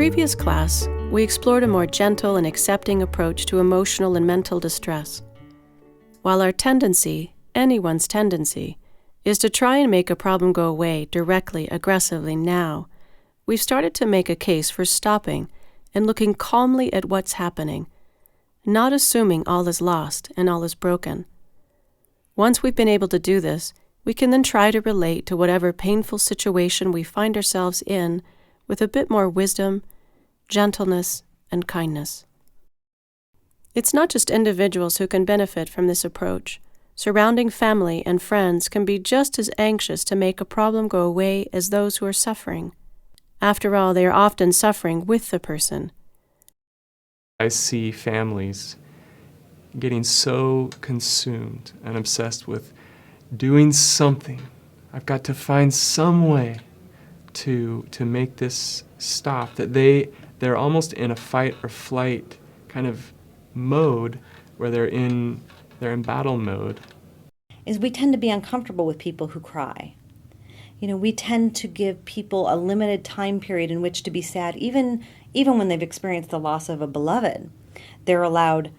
previous class, we explored a more gentle and accepting approach to emotional and mental distress. While our tendency, anyone's tendency, is to try and make a problem go away directly, aggressively now, we've started to make a case for stopping and looking calmly at what's happening, not assuming all is lost and all is broken. Once we've been able to do this, we can then try to relate to whatever painful situation we find ourselves in with a bit more wisdom, gentleness, and kindness. It's not just individuals who can benefit from this approach. Surrounding family and friends can be just as anxious to make a problem go away as those who are suffering. After all, they are often suffering with the person. I see families getting so consumed and obsessed with doing something. I've got to find some way to make this stop, that they're almost in a fight or flight kind of mode where they're in battle mode. Is we tend to be uncomfortable with people who cry. We tend to give people a limited time period in which to be sad, even when they've experienced the loss of a beloved. They're allowed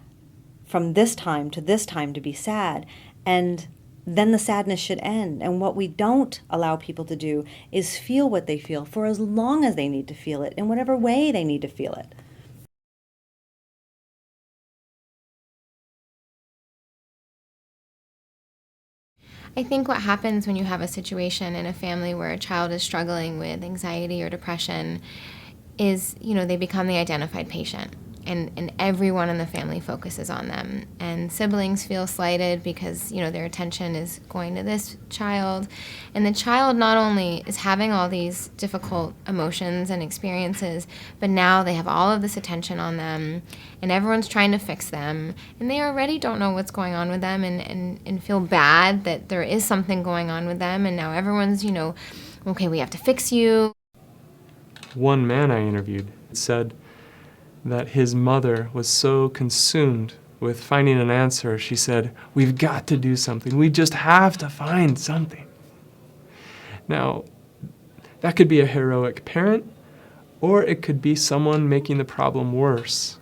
from this time to be sad, and then the sadness should end. And what we don't allow people to do is feel what they feel for as long as they need to feel it, in whatever way they need to feel it. I think what happens when you have a situation in a family where a child is struggling with anxiety or depression is, they become the identified patient. And everyone in the family focuses on them. And siblings feel slighted because, their attention is going to this child. And the child not only is having all these difficult emotions and experiences, but now they have all of this attention on them, and everyone's trying to fix them. And they already don't know what's going on with them and feel bad that there is something going on with them. And now everyone's, okay, we have to fix you. One man I interviewed said that his mother was so consumed with finding an answer, she said, "We've got to do something. We just have to find something." Now, that could be a heroic parent, or it could be someone making the problem worse.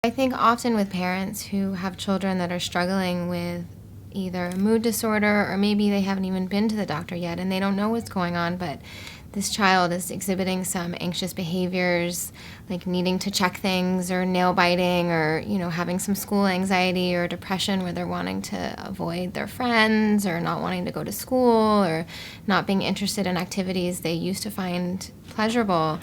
I think often with parents who have children that are struggling with either a mood disorder, or maybe they haven't even been to the doctor yet and they don't know what's going on, but this child is exhibiting some anxious behaviors, like needing to check things or nail biting, or having some school anxiety or depression where they're wanting to avoid their friends or not wanting to go to school or not being interested in activities they used to find pleasurable.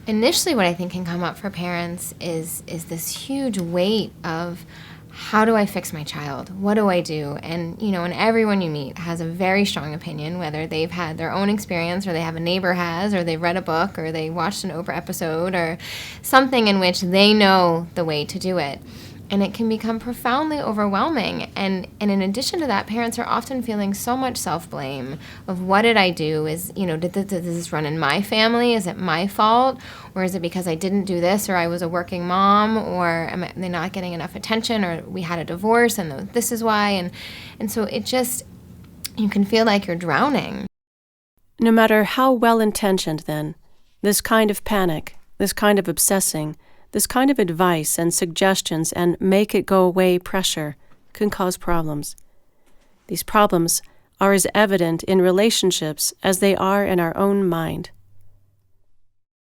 Initially, what I think can come up for parents is this huge weight of, how do I fix my child? What do I do? And, and everyone you meet has a very strong opinion, whether they've had their own experience or they have a neighbor has, or they've read a book or they watched an Oprah episode or something in which they know the way to do it. And it can become profoundly overwhelming. And in addition to that, parents are often feeling so much self-blame of, what did I do? Did this run in my family? Is it my fault? Or is it because I didn't do this, or I was a working mom, or am they not getting enough attention, or we had a divorce and this is why? And so you can feel like you're drowning. No matter how well-intentioned, then, this kind of panic, this kind of obsessing, this kind of advice and suggestions and make-it-go-away pressure can cause problems. These problems are as evident in relationships as they are in our own mind.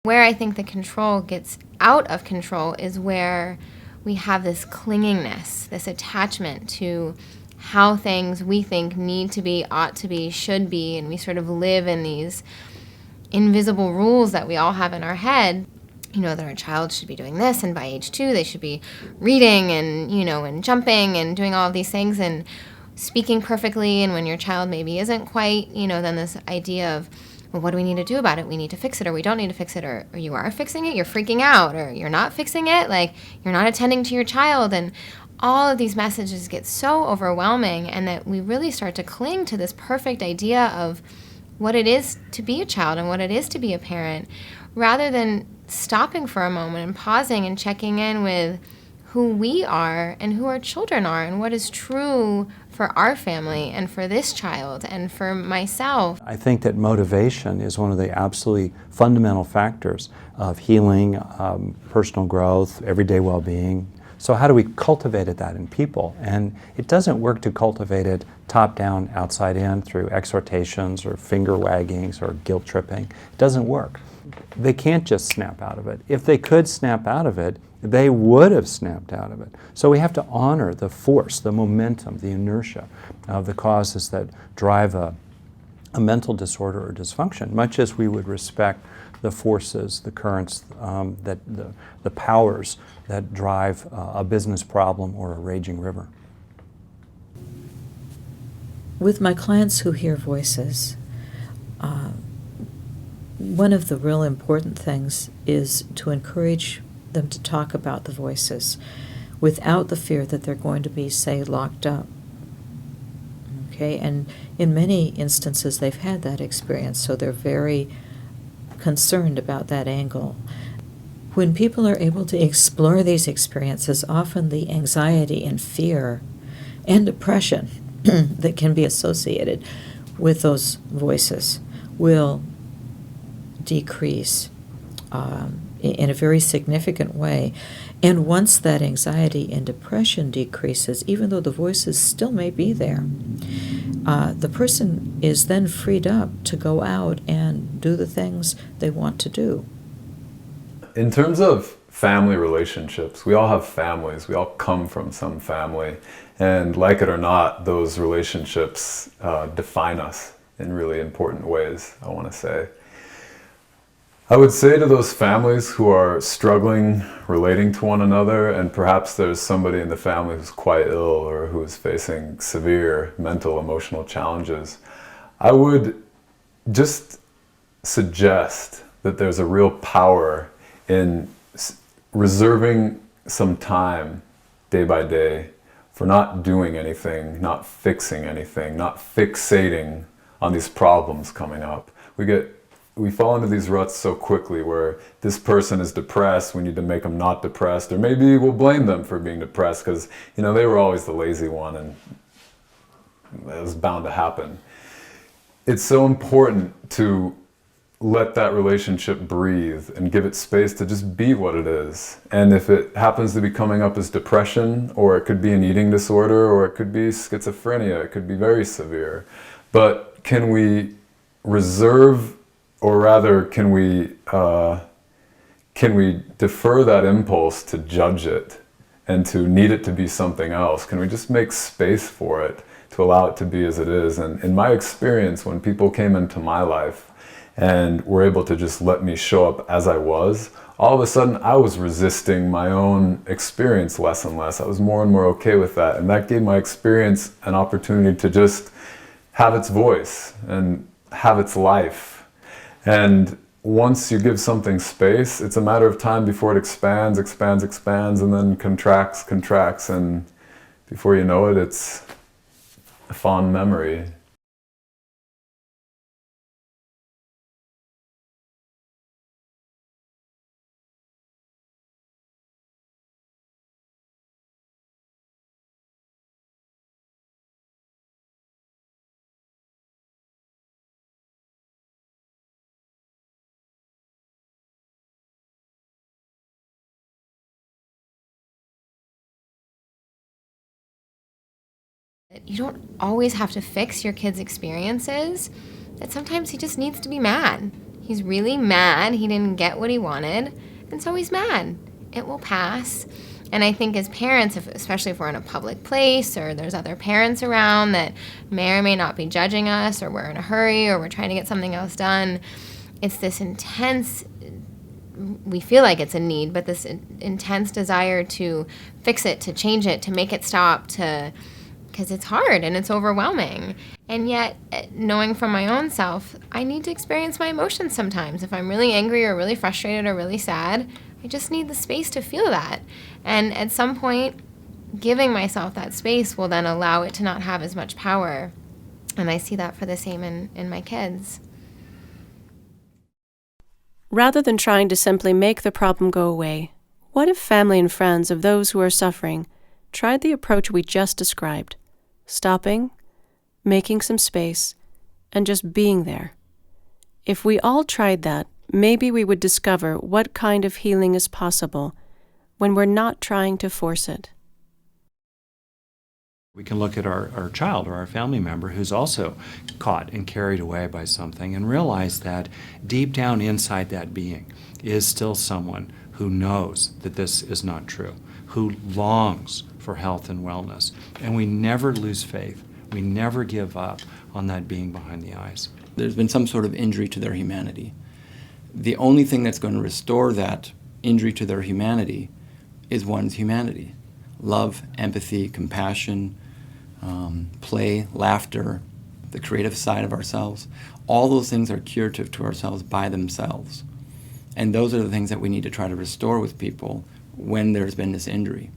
Where I think the control gets out of control is where we have this clingingness, this attachment to how things we think need to be, ought to be, should be, and we sort of live in these invisible rules that we all have in our head. That our child should be doing this, and by age 2 they should be reading and, and jumping and doing all of these things and speaking perfectly. And when your child maybe isn't quite, then this idea of, well, what do we need to do about it? We need to fix it, or we don't need to fix it, or you are fixing it, you're freaking out, or you're not fixing it, like you're not attending to your child. And all of these messages get so overwhelming, and that we really start to cling to this perfect idea of what it is to be a child and what it is to be a parent, rather than stopping for a moment and pausing and checking in with who we are and who our children are and what is true for our family and for this child and for myself. I think that motivation is one of the absolutely fundamental factors of healing, personal growth, everyday well-being. So how do we cultivate that in people? And it doesn't work to cultivate it top-down, outside-in through exhortations or finger waggings or guilt tripping. It doesn't work. They can't just snap out of it. If they could snap out of it, they would have snapped out of it. So we have to honor the force, the momentum, the inertia of the causes that drive a mental disorder or dysfunction, much as we would respect the forces, the currents, the powers that drive a business problem or a raging river. With my clients who hear voices, one of the real important things is to encourage them to talk about the voices without the fear that they're going to be, say, locked up. Okay, and in many instances they've had that experience, so they're very concerned about that angle. When people are able to explore these experiences, often the anxiety and fear and depression that can be associated with those voices will decrease in a very significant way. And once that anxiety and depression decreases, even though the voices still may be there, the person is then freed up to go out and do the things they want to do. In terms of family relationships, we all have families. We all come from some family. And like it or not, those relationships define us in really important ways, I want to say. I would say to those families who are struggling relating to one another, and perhaps there's somebody in the family who's quite ill or who's facing severe mental, emotional challenges, I would just suggest that there's a real power in reserving some time day by day for not doing anything, not fixing anything, not fixating on these problems coming up. We fall into these ruts so quickly where this person is depressed, we need to make them not depressed, or maybe we'll blame them for being depressed because, you know, they were always the lazy one and it was bound to happen. It's so important to let that relationship breathe and give it space to just be what it is. And if it happens to be coming up as depression, or it could be an eating disorder, or it could be schizophrenia, it could be very severe. But can we reserve, or rather, can we defer that impulse to judge it and to need it to be something else? Can we just make space for it to allow it to be as it is? And in my experience, when people came into my life and were able to just let me show up as I was, all of a sudden I was resisting my own experience less and less. I was more and more okay with that. And that gave my experience an opportunity to just have its voice and have its life. And once you give something space, it's a matter of time before it expands, and then contracts, and before you know it, it's a fond memory. You don't always have to fix your kid's experiences. That sometimes he just needs to be mad. He's really mad. He didn't get what he wanted, and so he's mad. It will pass. And I think as parents, especially if we're in a public place or there's other parents around that may or may not be judging us, or we're in a hurry, or we're trying to get something else done, it's this intense, we feel like it's a need, but this intense desire to fix it, to change it, to make it stop, because it's hard and it's overwhelming. And yet, knowing from my own self, I need to experience my emotions sometimes. If I'm really angry or really frustrated or really sad, I just need the space to feel that. And at some point, giving myself that space will then allow it to not have as much power. And I see that for the same in my kids. Rather than trying to simply make the problem go away, what if family and friends of those who are suffering tried the approach we just described, stopping, making some space, and just being there? If we all tried that, maybe we would discover what kind of healing is possible when we're not trying to force it. We can look at our child or our family member who's also caught and carried away by something and realize that deep down inside that being is still someone who knows that this is not true, who longs for health and wellness. And we never lose faith. We never give up on that being behind the eyes. There's been some sort of injury to their humanity. The only thing that's going to restore that injury to their humanity is one's humanity. Love, empathy, compassion, play, laughter, the creative side of ourselves. All those things are curative to ourselves by themselves. And those are the things that we need to try to restore with people when there's been this injury,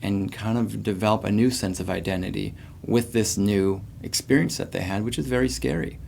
and kind of develop a new sense of identity with this new experience that they had, which is very scary.